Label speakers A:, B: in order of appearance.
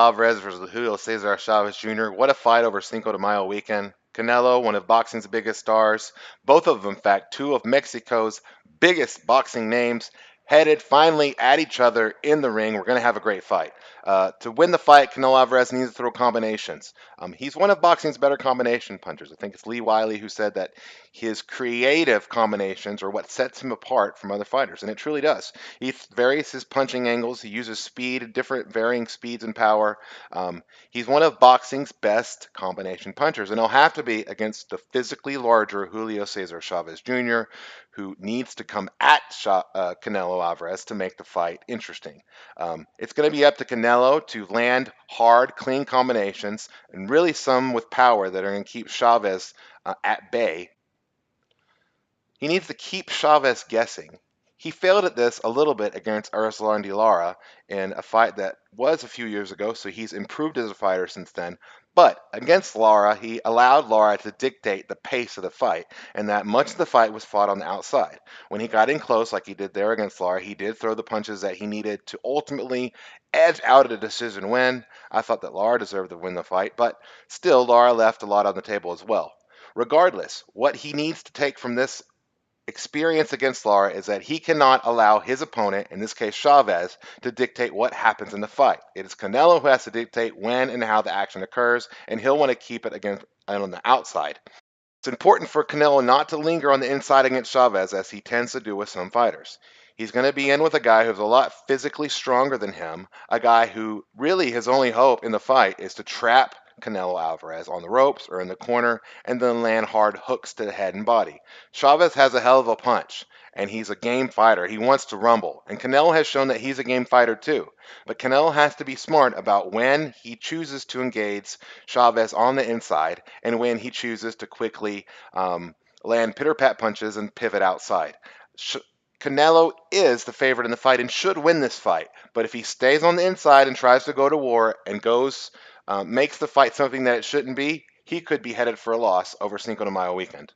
A: Alvarez versus Julio Cesar Chavez Jr. What a fight over Cinco de Mayo weekend. Canelo, one of boxing's biggest stars, both of them, in fact, two of Mexico's biggest boxing names, headed finally at each other in the ring. We're going to have a great fight. To win the fight, Canelo Alvarez needs to throw combinations. He's one of boxing's better combination punchers. I think it's Lee Wiley who said that his creative combinations are what sets him apart from other fighters, and it truly does. He varies his punching angles. He uses speed, different varying speeds and power. He's one of boxing's best combination punchers, and he'll have to be against the physically larger Julio Cesar Chavez Jr., who needs to come at Canelo Alvarez to make the fight interesting. It's going to be up to Canelo to land hard, clean combinations, and really some with power that are going to keep Chavez at bay. He needs to keep Chavez guessing. He failed at this a little bit against Arsalan Lara in a fight that was a few years ago, so he's improved as a fighter since then. But against Lara, he allowed Lara to dictate the pace of the fight, and that much of the fight was fought on the outside. When he got in close, like he did there against Lara, he did throw the punches that he needed to ultimately edge out a decision win. I thought that Lara deserved to win the fight, but still, Lara left a lot on the table as well. Regardless, what he needs to take from this experience against Lara is that he cannot allow his opponent, in this case Chavez, to dictate what happens in the fight. It is Canelo who has to dictate when and how the action occurs, and he'll want to keep it against on the outside. It's important for Canelo not to linger on the inside against Chavez, as he tends to do with some fighters. He's going to be in with a guy who's a lot physically stronger than him, a guy who really his only hope in the fight is to trap Canelo Alvarez on the ropes or in the corner and then land hard hooks to the head and body. Chavez has a hell of a punch, and he's a game fighter. He wants to rumble, and Canelo has shown that he's a game fighter too. But Canelo has to be smart about when he chooses to engage Chavez on the inside and when he chooses to quickly land pitter-pat punches and pivot outside. Canelo is the favorite in the fight and should win this fight. But if he stays on the inside and tries to go to war and makes the fight something that it shouldn't be, he could be headed for a loss over Cinco de Mayo weekend.